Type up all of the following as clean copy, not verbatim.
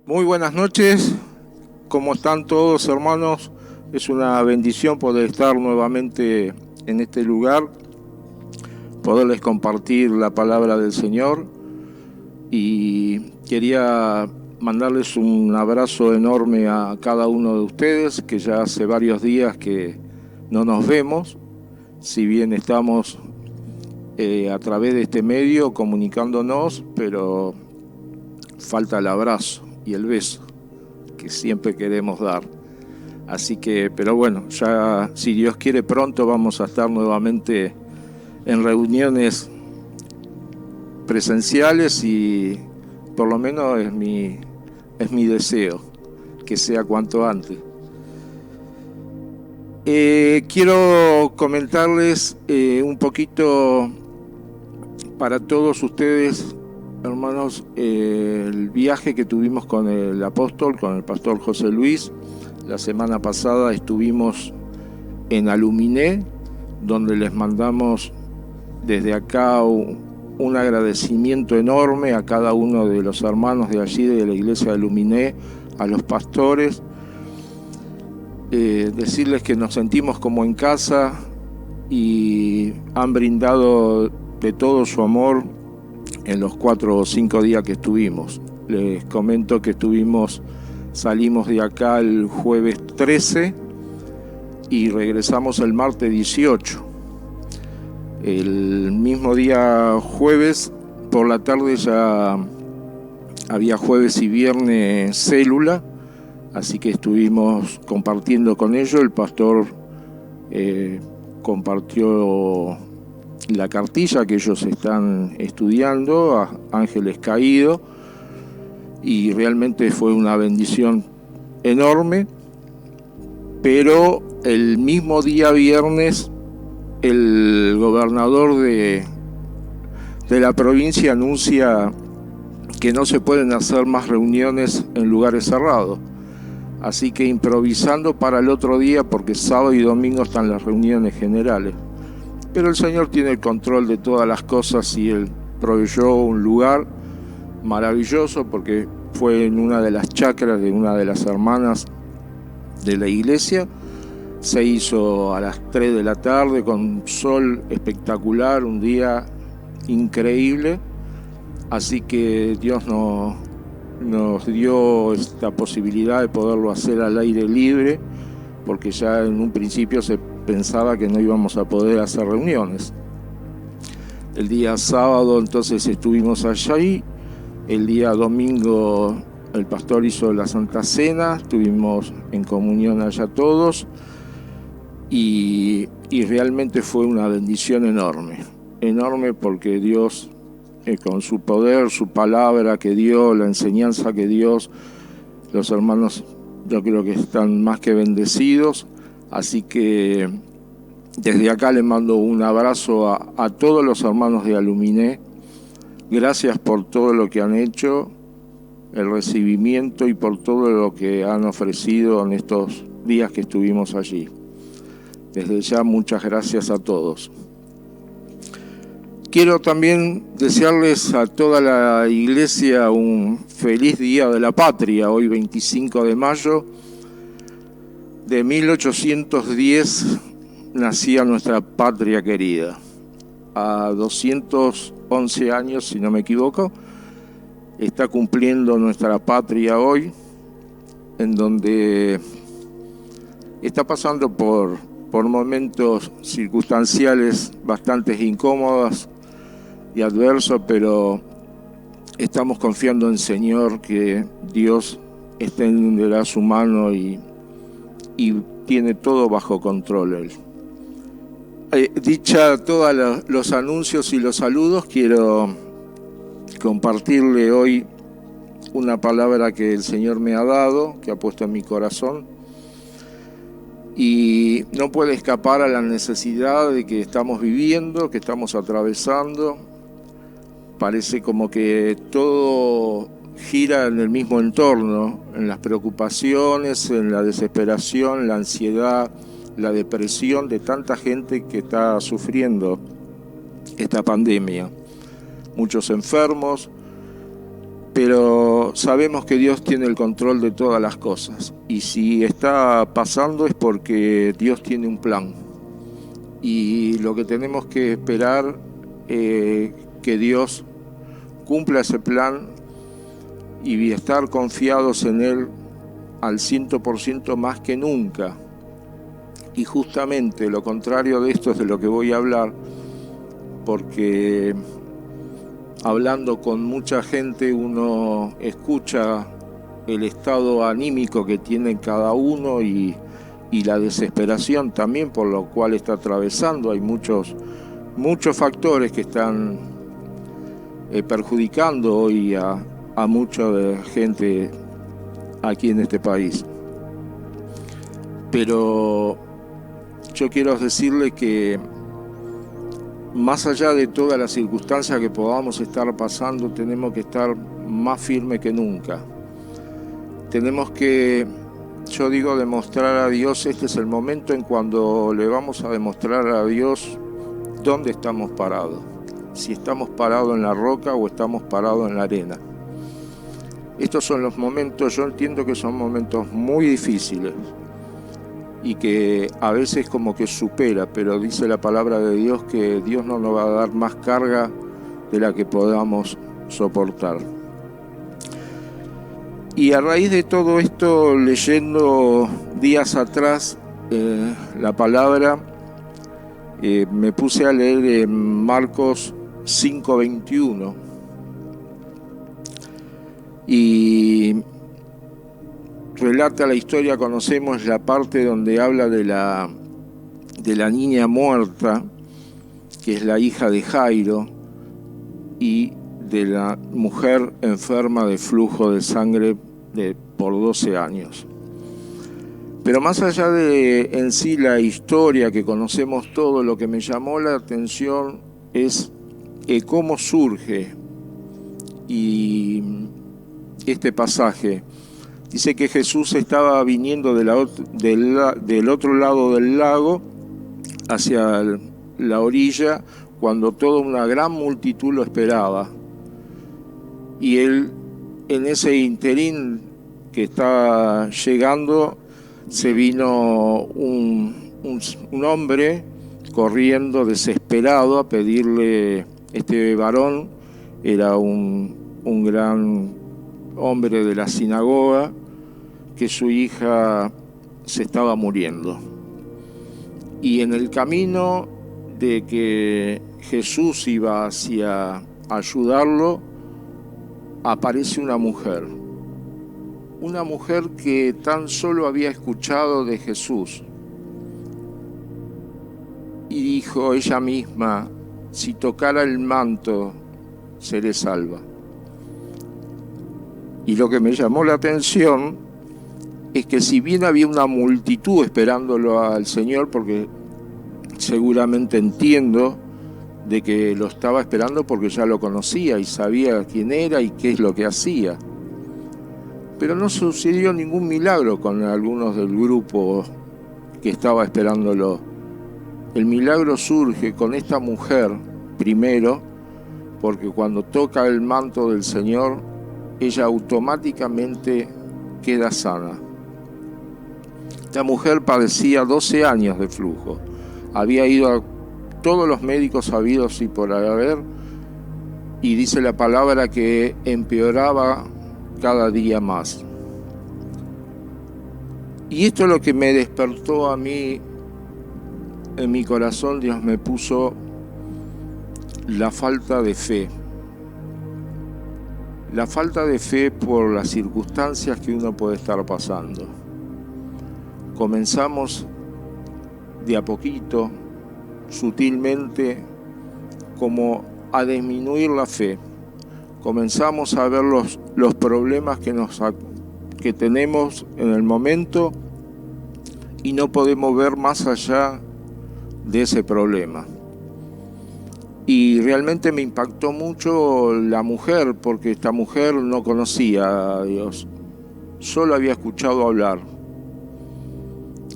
Muy buenas noches, ¿cómo están todos, hermanos? Es una bendición poder estar nuevamente en este lugar, poderles compartir la palabra del Señor, y quería mandarles un abrazo enorme a cada uno de ustedes, que ya hace varios días que no nos vemos, si bien estamos a través de este medio comunicándonos, pero falta el abrazo y el beso que siempre queremos dar. Así que, pero bueno, ya si Dios quiere pronto vamos a estar nuevamente en reuniones presenciales, y por lo menos es mi deseo que sea cuanto antes. Quiero comentarles un poquito para todos ustedes, hermanos, el viaje que tuvimos con el apóstol, con el pastor José Luis. La semana pasada estuvimos en Aluminé, donde les mandamos desde acá un agradecimiento enorme a cada uno de los hermanos de allí, de la iglesia de Aluminé, a los pastores, decirles que nos sentimos como en casa y han brindado de todo su amor en los 4 o 5 días que estuvimos. Les comento que salimos de acá el jueves 13 y regresamos el martes 18. El mismo día jueves por la tarde ya había jueves y viernes célula, así que estuvimos compartiendo con ellos. El pastor compartió la cartilla que ellos están estudiando, a Ángeles Caído, y realmente fue una bendición enorme. Pero el mismo día viernes el gobernador de la provincia anuncia que no se pueden hacer más reuniones en lugares cerrados, así que improvisando para el otro día, porque sábado y domingo están las reuniones generales. Pero el Señor tiene el control de todas las cosas y Él proveyó un lugar maravilloso, porque fue en una de las chacras de una de las hermanas de la iglesia. Se hizo a las 3 de la tarde con un sol espectacular, un día increíble. Así que Dios nos dio esta posibilidad de poderlo hacer al aire libre, porque ya en un principio se pensaba que no íbamos a poder hacer reuniones. El día sábado entonces estuvimos allí. El día domingo el pastor hizo la Santa Cena, estuvimos en comunión allá todos, y realmente fue una bendición enorme, porque Dios, con su poder, su palabra que dio, la enseñanza que dio, los hermanos yo creo que están más que bendecidos. Así que desde acá les mando un abrazo a todos los hermanos de Aluminé. Gracias por todo lo que han hecho, el recibimiento, y por todo lo que han ofrecido en estos días que estuvimos allí. Desde ya, muchas gracias a todos. Quiero también desearles a toda la iglesia un feliz Día de la Patria, hoy 25 de mayo de 1810 nacía nuestra patria querida. A 211 años, si no me equivoco, está cumpliendo nuestra patria hoy, en donde está pasando por momentos circunstanciales bastante incómodos y adversos, pero estamos confiando en el Señor, que Dios extenderá su mano y tiene todo bajo control Él. Dicha todos los anuncios y los saludos, quiero compartirle hoy una palabra que el Señor me ha dado, que ha puesto en mi corazón, y no puede escapar a la necesidad de que estamos viviendo, que estamos atravesando. Parece como que todo gira en el mismo entorno, en las preocupaciones, en la desesperación, la ansiedad, la depresión de tanta gente que está sufriendo esta pandemia. Muchos enfermos, pero sabemos que Dios tiene el control de todas las cosas, y si está pasando es porque Dios tiene un plan, y lo que tenemos que esperar que Dios cumpla ese plan y estar confiados en Él al 100% más que nunca. Y justamente lo contrario de esto es de lo que voy a hablar, porque hablando con mucha gente uno escucha el estado anímico que tiene cada uno y la desesperación también por lo cual está atravesando. Hay muchos factores que están perjudicando hoy a mucha gente aquí en este país. Pero yo quiero decirle que más allá de todas las circunstancias que podamos estar pasando, tenemos que estar más firmes que nunca. Tenemos que, yo digo, demostrar a Dios. Este es el momento en cuando le vamos a demostrar a Dios dónde estamos parados. Si estamos parados en la roca o estamos parados en la arena. Estos son los momentos, yo entiendo que son momentos muy difíciles y que a veces como que supera, pero dice la palabra de Dios que Dios no nos va a dar más carga de la que podamos soportar. Y a raíz de todo esto, leyendo días atrás la palabra, me puse a leer en Marcos 5:21 y relata la historia. Conocemos la parte donde habla de la niña muerta, que es la hija de Jairo, y de la mujer enferma de flujo de sangre por 12 años. Pero más allá de en sí la historia que conocemos todo, lo que me llamó la atención es cómo surge y este pasaje. Dice que Jesús estaba viniendo del otro lado del lago hacia la orilla cuando toda una gran multitud lo esperaba. Y él, en ese interín que estaba llegando, se vino un hombre corriendo desesperado a pedirle. Este varón era un gran hombre de la sinagoga, que su hija se estaba muriendo. Y en el camino de que Jesús iba hacia ayudarlo, aparece una mujer que tan solo había escuchado de Jesús. Y dijo ella misma: si tocara el manto, seré salva. Y lo que me llamó la atención es que si bien había una multitud esperándolo al Señor, porque seguramente entiendo de que lo estaba esperando porque ya lo conocía y sabía quién era y qué es lo que hacía, pero no sucedió ningún milagro con algunos del grupo que estaba esperándolo. El milagro surge con esta mujer primero, porque cuando toca el manto del Señor, ella automáticamente queda sana. Esta mujer padecía 12 años de flujo. Había ido a todos los médicos habidos y por haber, y dice la palabra que empeoraba cada día más. Y esto es lo que me despertó a mí en mi corazón. Dios me puso la falta de fe. La falta de fe por las circunstancias que uno puede estar pasando. Comenzamos de a poquito, sutilmente, como a disminuir la fe. Comenzamos a ver los problemas que tenemos en el momento y no podemos ver más allá de ese problema. Y realmente me impactó mucho la mujer, porque esta mujer no conocía a Dios, solo había escuchado hablar.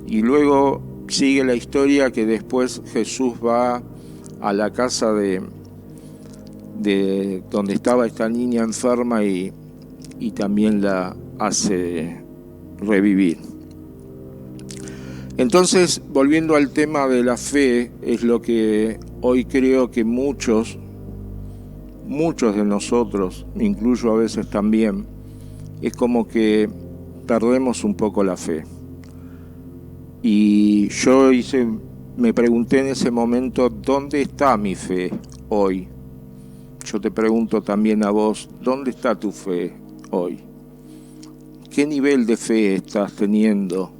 Y luego sigue la historia que después Jesús va a la casa de donde estaba esta niña enferma y y también la hace revivir. Entonces, volviendo al tema de la fe, es lo que hoy creo que muchos de nosotros, me incluyo a veces también, es como que perdemos un poco la fe. Y yo me pregunté en ese momento, ¿dónde está mi fe hoy? Yo te pregunto también a vos, ¿dónde está tu fe hoy? ¿Qué nivel de fe estás teniendo,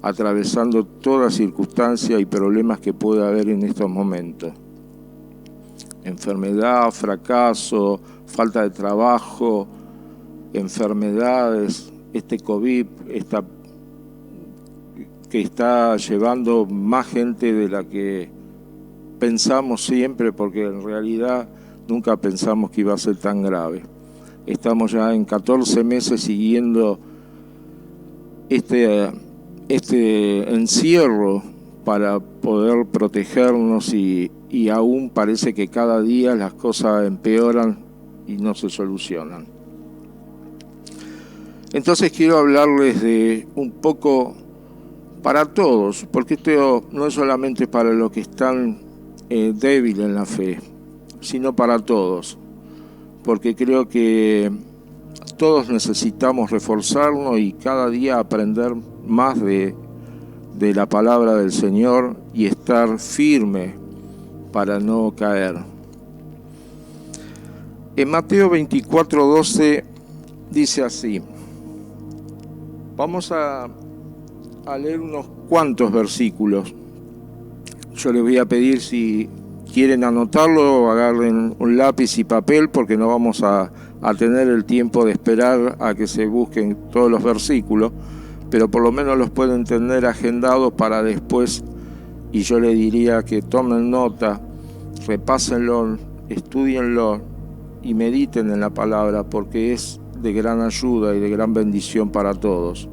atravesando toda circunstancia y problemas que pueda haber en estos momentos? Enfermedad, fracaso, falta de trabajo, enfermedades, este COVID, que está llevando más gente de la que pensamos siempre, porque en realidad nunca pensamos que iba a ser tan grave. Estamos ya en 14 meses siguiendo este encierro para poder protegernos y aún parece que cada día las cosas empeoran y no se solucionan. Entonces quiero hablarles de un poco para todos, porque esto no es solamente para los que están débiles en la fe, sino para todos, porque creo que todos necesitamos reforzarnos y cada día aprender más de la palabra del Señor y estar firme para no caer. En Mateo 24:12 dice así. Vamos a leer unos cuantos versículos. Yo les voy a pedir, si quieren anotarlo, agarren un lápiz y papel, porque no vamos a tener el tiempo de esperar a que se busquen todos los versículos, pero por lo menos los pueden tener agendados para después, y yo les diría que tomen nota, repásenlo, estudienlo y mediten en la palabra, porque es de gran ayuda y de gran bendición para todos.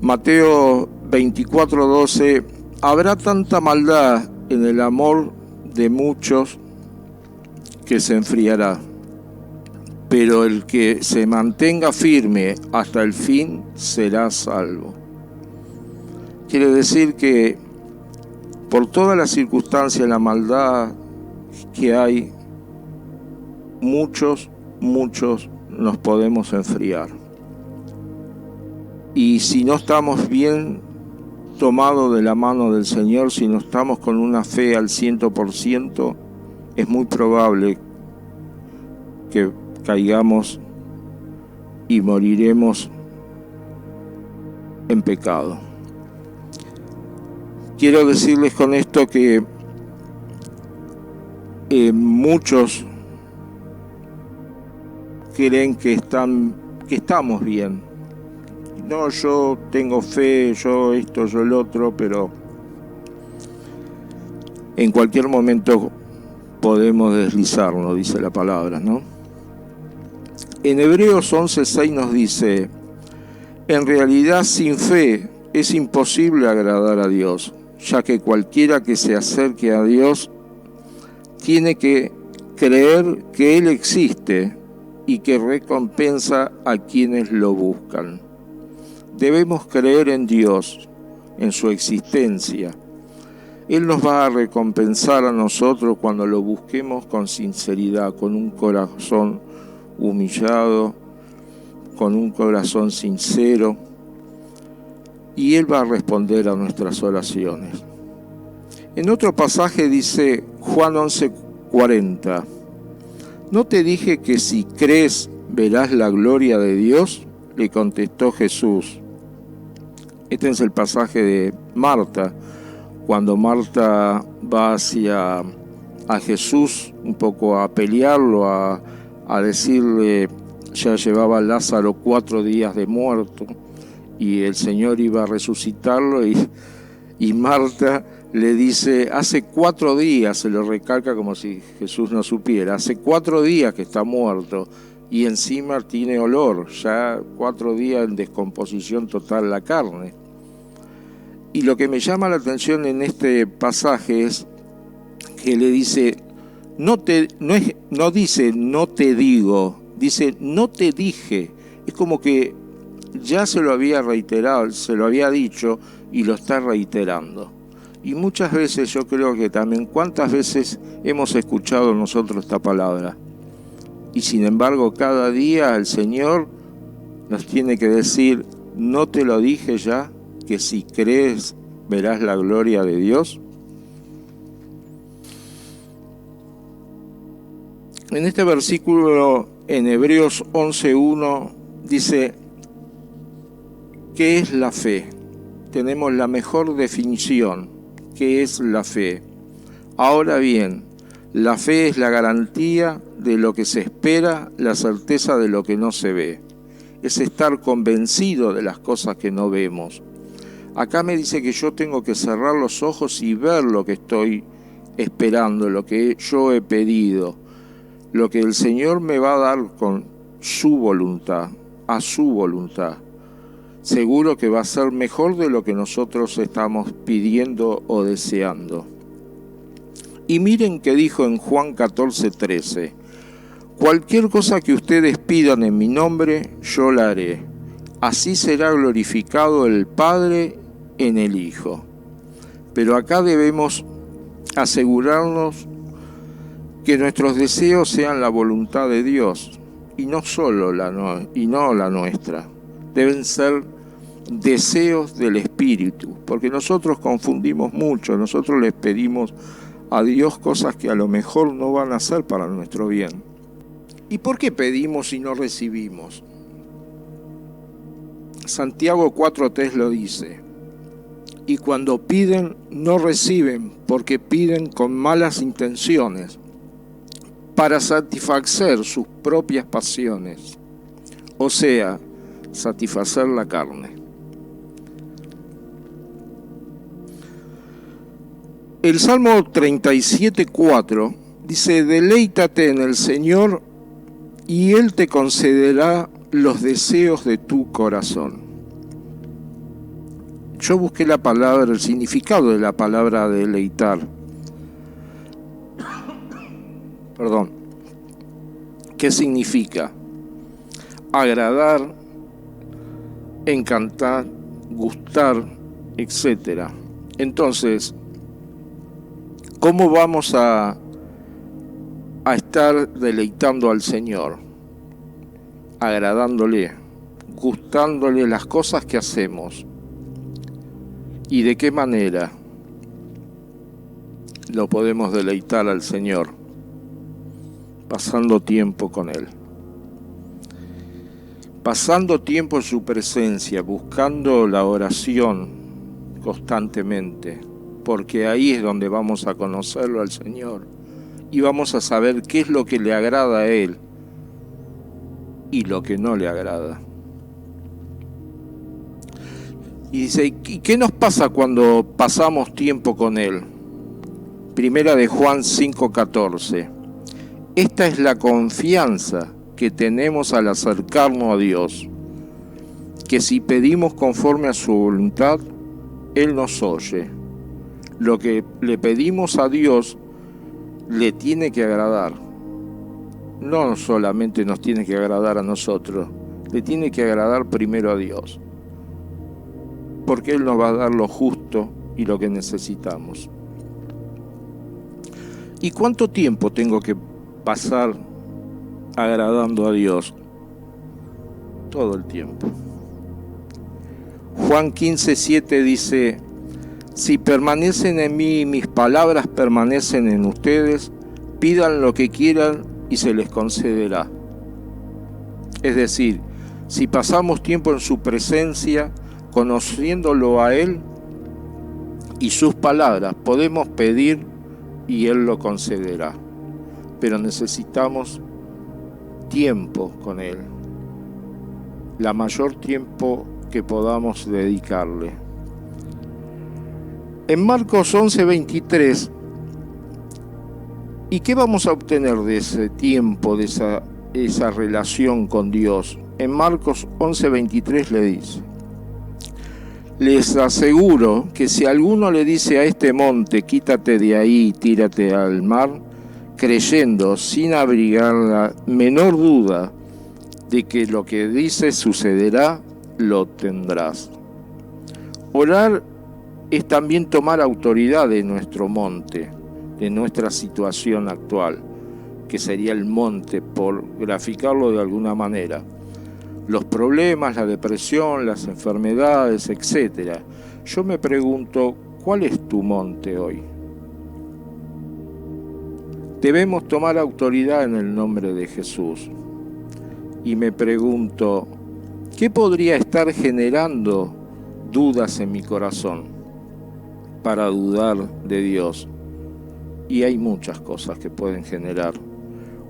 Mateo 24:12, habrá tanta maldad en el amor de muchos que se enfriará, pero el que se mantenga firme hasta el fin será salvo. Quiere decir que por todas las circunstancias, la maldad que hay, muchos nos podemos enfriar. Y si no estamos bien tomados de la mano del Señor, si no estamos con una fe al 100%, es muy probable que caigamos y moriremos en pecado. Quiero decirles con esto que muchos creen que estamos bien. No, yo tengo fe, yo esto, yo el otro, pero en cualquier momento podemos deslizarnos, dice la palabra, ¿no? En Hebreos 11:6 nos dice, en realidad sin fe es imposible agradar a Dios, ya que cualquiera que se acerque a Dios tiene que creer que Él existe y que recompensa a quienes lo buscan. Debemos creer en Dios, en su existencia. Él nos va a recompensar a nosotros cuando lo busquemos con sinceridad, con un corazón humillado, con un corazón sincero, y Él va a responder a nuestras oraciones. En otro pasaje dice Juan 11:40, ¿no te dije que si crees verás la gloria de Dios? Le contestó Jesús. Este es el pasaje de Marta, cuando Marta va hacia a Jesús un poco a pelearlo, a decirle, ya llevaba a Lázaro 4 días de muerto y el Señor iba a resucitarlo y Marta le dice, hace 4 días, se lo recalca como si Jesús no supiera, hace 4 días que está muerto y encima tiene olor, ya 4 días en descomposición total la carne. Y lo que me llama la atención en este pasaje es que le dice, no dice no te digo, Dice, no te dije. Es como que ya se lo había reiterado, se lo había dicho y lo está reiterando. Y muchas veces yo creo que también, ¿cuántas veces hemos escuchado nosotros esta palabra? Y sin embargo, cada día el Señor nos tiene que decir, ¿no te lo dije ya? Que si crees verás la gloria de Dios. En este versículo, en Hebreos 11:1, dice, ¿qué es la fe? Tenemos la mejor definición. ¿Qué es la fe? Ahora bien, la fe es la garantía de lo que se espera, la certeza de lo que no se ve. Es estar convencido de las cosas que no vemos. Acá me dice que yo tengo que cerrar los ojos y ver lo que estoy esperando, lo que yo he pedido, lo que el Señor me va a dar con su voluntad, a su voluntad. Seguro que va a ser mejor de lo que nosotros estamos pidiendo o deseando. Y miren que dijo en Juan 14:13, cualquier cosa que ustedes pidan en mi nombre, yo la haré. Así será glorificado el Padre en el Hijo. Pero acá debemos asegurarnos que nuestros deseos sean la voluntad de Dios y no la nuestra. Deben ser deseos del Espíritu, porque nosotros confundimos mucho, nosotros les pedimos a Dios cosas que a lo mejor no van a ser para nuestro bien. ¿Y por qué pedimos y no recibimos? Santiago 4:3 lo dice, y cuando piden no reciben, porque piden con malas intenciones, para satisfacer sus propias pasiones, o sea, satisfacer la carne. El Salmo 37:4 dice, deleítate en el Señor y Él te concederá los deseos de tu corazón. Yo busqué la palabra, el significado de la palabra deleitar. Perdón. ¿Qué significa? Agradar, encantar, gustar, etc. Entonces, ¿cómo vamos a estar deleitando al Señor? Agradándole, gustándole las cosas que hacemos. ¿Y de qué manera lo podemos deleitar al Señor? Pasando tiempo con Él. Pasando tiempo en su presencia, buscando la oración constantemente, porque ahí es donde vamos a conocerlo al Señor y vamos a saber qué es lo que le agrada a Él y lo que no le agrada. Y dice, ¿y qué nos pasa cuando pasamos tiempo con Él? Primera de Juan 5:14. Esta es la confianza que tenemos al acercarnos a Dios, que si pedimos conforme a su voluntad, Él nos oye. Lo que le pedimos a Dios le tiene que agradar. No solamente nos tiene que agradar a nosotros, le tiene que agradar primero a Dios, porque Él nos va a dar lo justo y lo que necesitamos. ¿Y cuánto tiempo tengo que pasar agradando a Dios? Todo el tiempo. Juan 15:7 dice, si permanecen en mí y mis palabras permanecen en ustedes, pidan lo que quieran y se les concederá. Es decir, si pasamos tiempo en su presencia, conociéndolo a Él y sus palabras, podemos pedir y Él lo concederá. Pero necesitamos tiempo con Él, la mayor tiempo que podamos dedicarle. En Marcos 11:23, ¿y qué vamos a obtener de ese tiempo, de esa relación con Dios? En Marcos 11:23 le dice, les aseguro que si alguno le dice a este monte, quítate de ahí y tírate al mar, creyendo sin abrigar la menor duda de que lo que dices sucederá, lo tendrás. Orar es también tomar autoridad de nuestro monte, de nuestra situación actual, que sería el monte, por graficarlo de alguna manera. Los problemas, la depresión, las enfermedades, etc. Yo me pregunto, ¿cuál es tu monte hoy? Debemos tomar autoridad en el nombre de Jesús. Y me pregunto, ¿qué podría estar generando dudas en mi corazón para dudar de Dios? Y hay muchas cosas que pueden generar.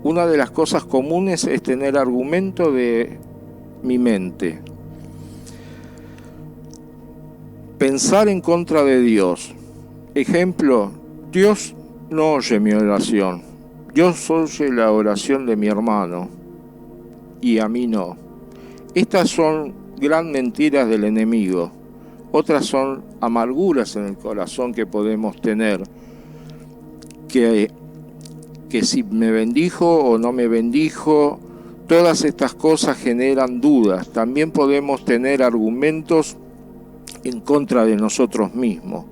Una de las cosas comunes es tener argumento de mi mente. Pensar en contra de Dios. Ejemplo, Dios no oye mi oración. Dios oye la oración de mi hermano y a mí no. Estas son gran mentiras del enemigo. Otras son amarguras en el corazón que podemos tener. Que si me bendijo o no me bendijo, todas estas cosas generan dudas. También podemos tener argumentos en contra de nosotros mismos,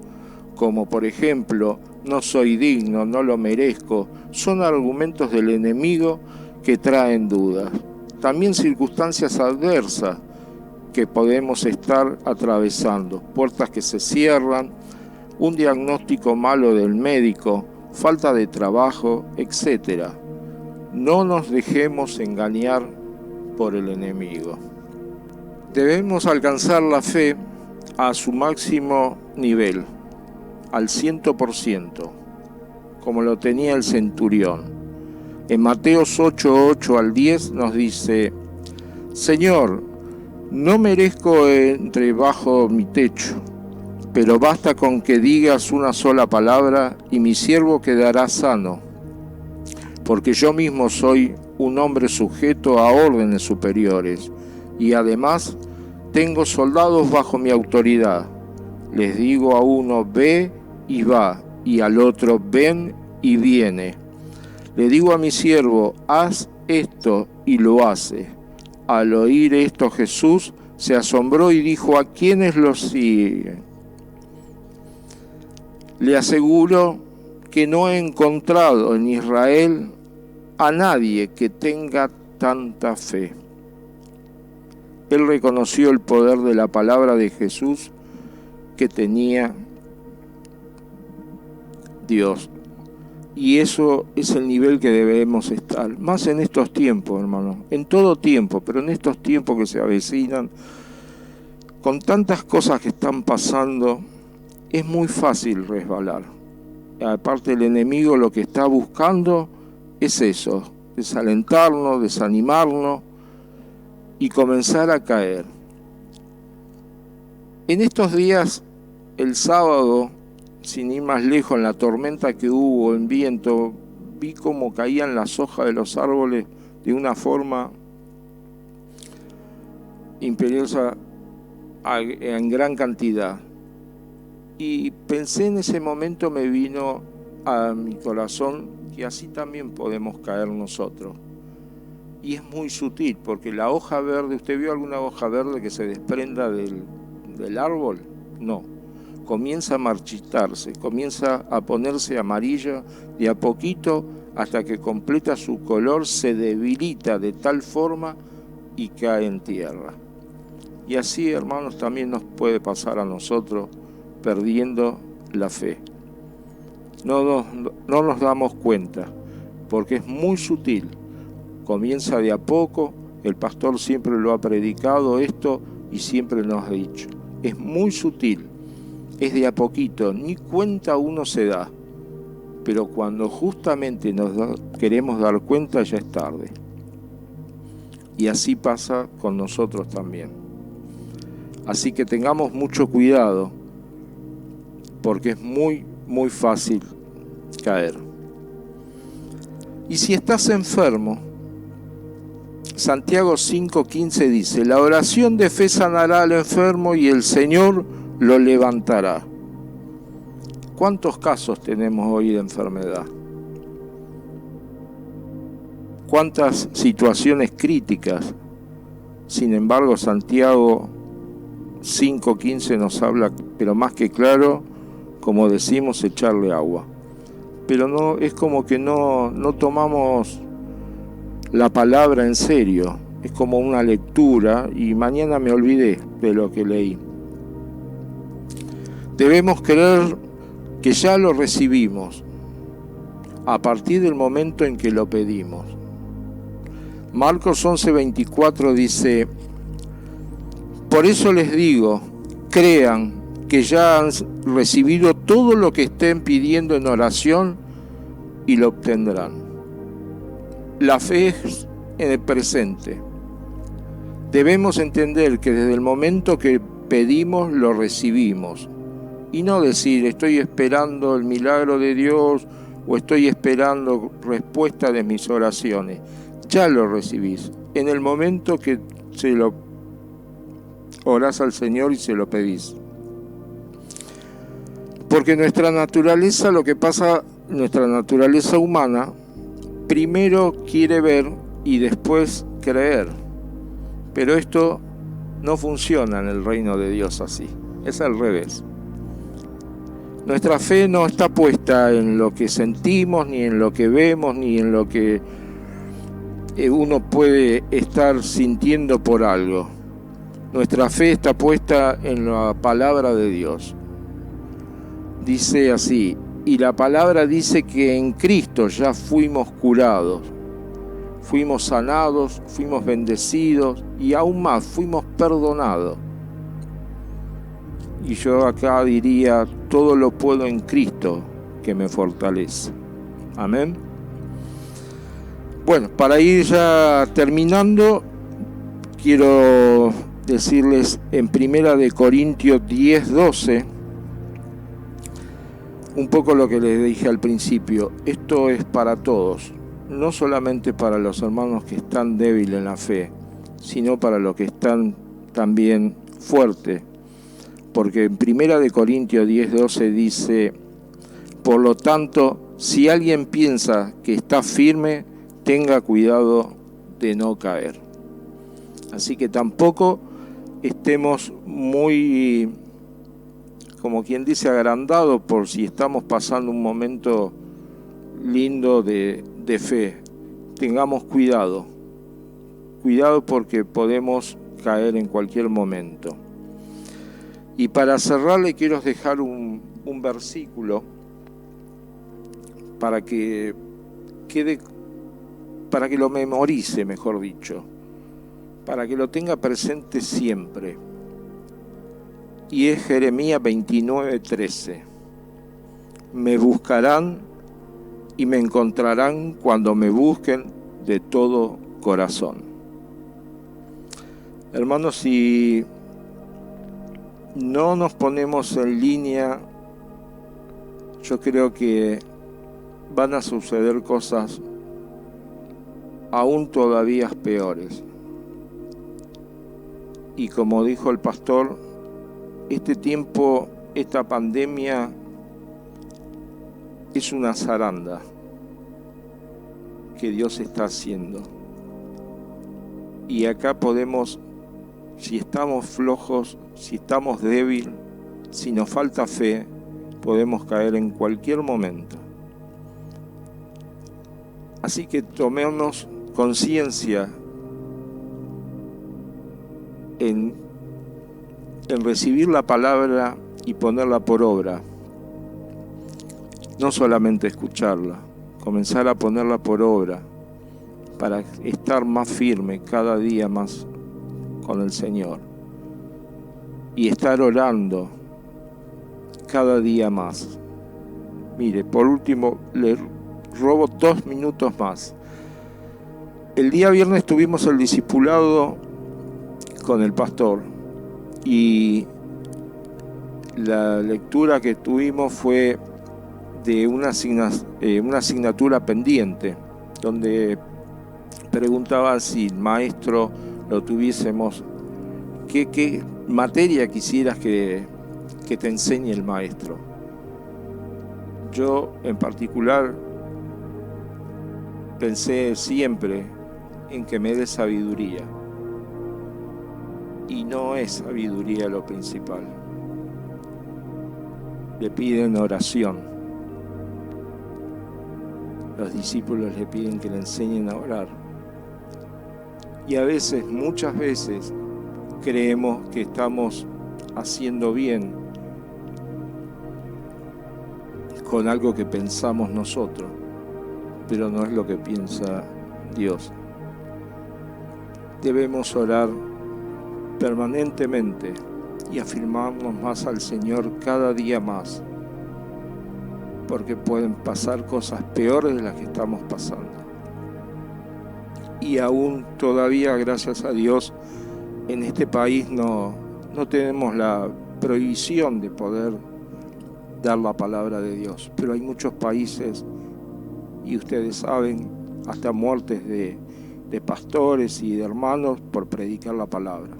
como por ejemplo, no soy digno, no lo merezco. Son argumentos del enemigo que traen dudas. También circunstancias adversas que podemos estar atravesando, puertas que se cierran, un diagnóstico malo del médico, falta de trabajo, etc. No nos dejemos engañar por el enemigo. Debemos alcanzar la fe a su máximo nivel, al 100%, como lo tenía el centurión. En Mateos 8:8 al 10 nos dice: Señor, no merezco entre bajo mi techo, pero basta con que digas una sola palabra y mi siervo quedará sano, porque yo mismo soy un hombre sujeto a órdenes superiores y además tengo soldados bajo mi autoridad. Les digo a uno, ve y va, y al otro, ven y viene. Le digo a mi siervo, haz esto, y lo hace. Al oír esto, Jesús se asombró y dijo, ¿a quiénes lo siguen? Le aseguro que no he encontrado en Israel a nadie que tenga tanta fe. Él reconoció el poder de la palabra de Jesús que tenía Dios. Y eso es el nivel que debemos estar, más en estos tiempos, hermano, en todo tiempo, pero en estos tiempos que se avecinan, con tantas cosas que están pasando, es muy fácil resbalar. Aparte, el enemigo lo que está buscando es eso, desalentarnos, desanimarnos y comenzar a caer. En estos días, el sábado, sin ir más lejos, en la tormenta que hubo en viento, vi cómo caían las hojas de los árboles de una forma imperiosa en gran cantidad. Y pensé en ese momento, me vino a mi corazón que así también podemos caer nosotros. Y es muy sutil, porque la hoja verde, ¿usted vio alguna hoja verde que se desprenda del árbol? No. Comienza a marchitarse, comienza a ponerse amarilla de a poquito hasta que completa su color, se debilita de tal forma y cae en tierra. Y así, hermanos, también nos puede pasar a nosotros perdiendo la fe. No nos damos cuenta, porque es muy sutil. Comienza de a poco, el pastor siempre lo ha predicado esto y siempre nos ha dicho. Es muy sutil, es de a poquito, ni cuenta uno se da. Pero cuando justamente queremos dar cuenta ya es tarde. Y así pasa con nosotros también. Así que tengamos mucho cuidado, porque es muy, muy fácil caer. Y si estás enfermo, Santiago 5:15 dice, la oración de fe sanará al enfermo y el Señor lo levantará. ¿Cuántos casos tenemos hoy de enfermedad? ¿Cuántas situaciones críticas Sin embargo, Santiago 5:15 nos habla, pero más que claro, como decimos, echarle agua. Pero no, es como que no tomamos la palabra en serio. Es como una lectura y mañana me olvidé de lo que leí. Debemos creer que ya lo recibimos a partir del momento en que lo pedimos. Marcos 11:24 dice: por eso les digo, crean que ya han recibido todo lo que estén pidiendo en oración y lo obtendrán. La fe es en el presente. Debemos entender que desde el momento que pedimos, lo recibimos. Y no decir, estoy esperando el milagro de Dios o estoy esperando respuesta de mis oraciones. Ya lo recibís. En el momento que se lo orás al Señor y se lo pedís. Porque nuestra naturaleza, nuestra naturaleza humana, primero quiere ver y después creer. Pero esto no funciona en el reino de Dios así. Es al revés. Nuestra fe no está puesta en lo que sentimos, ni en lo que vemos, ni en lo que uno puede estar sintiendo por algo. Nuestra fe está puesta en la palabra de Dios. Dice así: y la palabra dice que en Cristo ya fuimos curados, fuimos sanados, fuimos bendecidos y aún más fuimos perdonados. Y yo acá diría, todo lo puedo en Cristo que me fortalece. Amén. Bueno, para ir ya terminando, quiero decirles en 1 Corintios 10:12 un poco lo que les dije al principio. Esto es para todos, no solamente para los hermanos que están débiles en la fe, sino para los que están también fuertes. Porque en 1 Corintios 10:12 dice: por lo tanto, si alguien piensa que está firme, tenga cuidado de no caer. Así que tampoco estemos muy, como quien dice, agrandados por si estamos pasando un momento lindo de fe. Tengamos cuidado porque podemos caer en cualquier momento. Y para cerrar le quiero dejar un versículo para que lo memorice, mejor dicho, para que lo tenga presente siempre. Y es Jeremías 29:13. Me buscarán y me encontrarán cuando me busquen de todo corazón. Hermanos, si no nos ponemos en línea, yo creo que van a suceder cosas aún todavía peores. Y como dijo el pastor, este tiempo, esta pandemia es una zaranda que Dios está haciendo. Y acá podemos, si estamos flojos, si estamos débiles, si nos falta fe, podemos caer en cualquier momento. Así que tomemos conciencia en recibir la palabra y ponerla por obra. No solamente escucharla, comenzar a ponerla por obra para estar más firme cada día más con el Señor y estar orando cada día más. Mire, por último, le robo 2 minutos más. El día viernes tuvimos el discipulado con el pastor y la lectura que tuvimos fue de una asignatura pendiente, donde preguntaba si el maestro lo tuviésemos, ¿qué materia quisieras que te enseñe el maestro? Yo en particular pensé siempre en que me dé sabiduría. y no es sabiduría lo principal. Le piden oración. Los discípulos le piden que le enseñen a orar. Y a veces, muchas veces, creemos que estamos haciendo bien con algo que pensamos nosotros, pero no es lo que piensa Dios. Debemos orar permanentemente y afirmarnos más al Señor cada día más, porque pueden pasar cosas peores de las que estamos pasando. Y aún todavía, gracias a Dios, en este país no tenemos la prohibición de poder dar la palabra de Dios, pero hay muchos países, y ustedes saben, hasta muertes de pastores y de hermanos por predicar la palabra.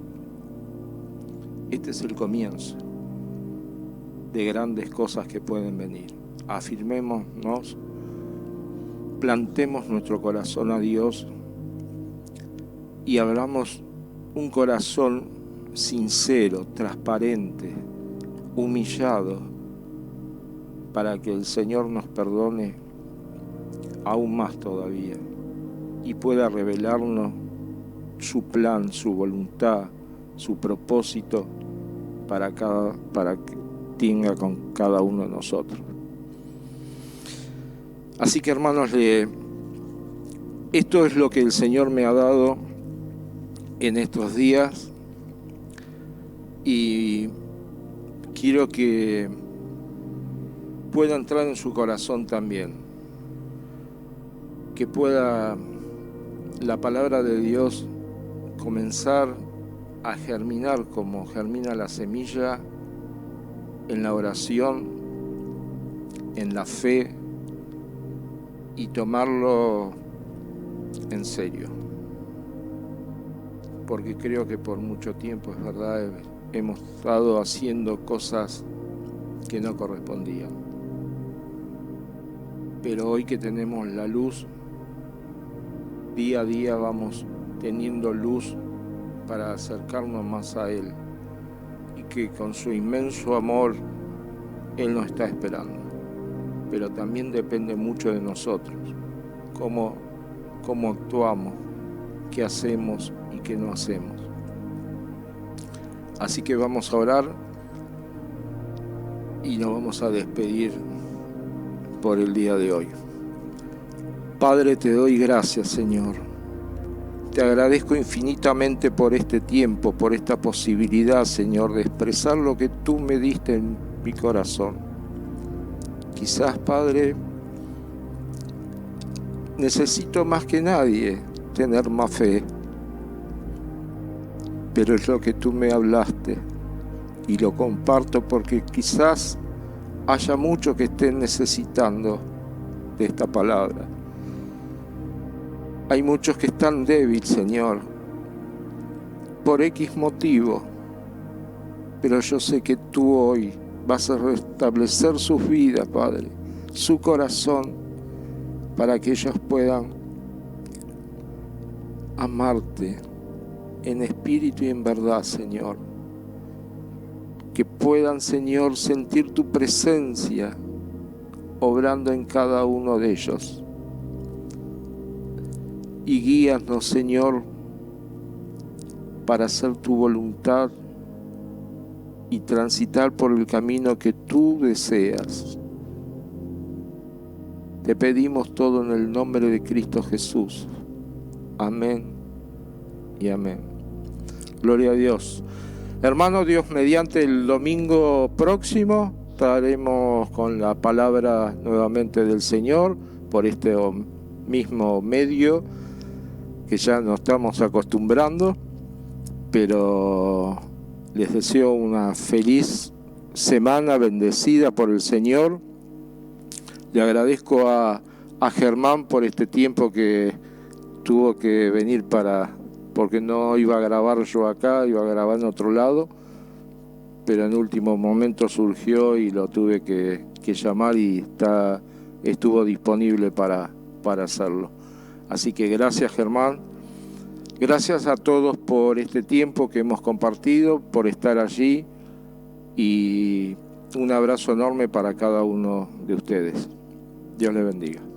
Este es el comienzo de grandes cosas que pueden venir. Afirmémonos, plantemos nuestro corazón a Dios y abramos un corazón sincero, transparente, humillado, para que el Señor nos perdone aún más todavía y pueda revelarnos su plan, su voluntad, su propósito para que tenga con cada uno de nosotros. Así que, hermanos, esto es lo que el Señor me ha dado en estos días, y quiero que pueda entrar en su corazón también, que pueda la palabra de Dios comenzar a germinar como germina la semilla en la oración, en la fe, y tomarlo en serio. Porque creo que por mucho tiempo, es verdad, hemos estado haciendo cosas que no correspondían. Pero hoy que tenemos la luz, día a día vamos teniendo luz para acercarnos más a Él, y que con su inmenso amor Él nos está esperando. Pero también depende mucho de nosotros, cómo actuamos, qué hacemos y qué no hacemos. Así que vamos a orar y nos vamos a despedir por el día de hoy. Padre, te doy gracias, Señor. Te agradezco infinitamente por este tiempo, por esta posibilidad, Señor, de expresar lo que tú me diste en mi corazón. Quizás, Padre, necesito más que nadie tener más fe, pero es lo que tú me hablaste y lo comparto porque quizás haya muchos que estén necesitando de esta palabra. Hay muchos que están débiles, Señor, por X motivo, pero yo sé que tú hoy vas a restablecer sus vidas, Padre, su corazón, para que ellos puedan amarte en espíritu y en verdad, Señor. Que puedan, Señor, sentir tu presencia obrando en cada uno de ellos. Y guíanos, Señor, para hacer tu voluntad y transitar por el camino que tú deseas. Te pedimos todo en el nombre de Cristo Jesús. Amén y amén. Gloria a Dios. Hermanos, Dios mediante, el domingo próximo estaremos con la palabra nuevamente del Señor por este mismo medio que ya nos estamos acostumbrando, pero les deseo una feliz semana bendecida por el Señor. Le agradezco a Germán por este tiempo que tuvo que venir porque no iba a grabar yo acá, iba a grabar en otro lado, pero en último momento surgió y lo tuve que llamar y estuvo disponible para hacerlo. Así que gracias, Germán, Gracias a todos por este tiempo que hemos compartido, por estar allí, y un abrazo enorme para cada uno de ustedes. Dios les bendiga.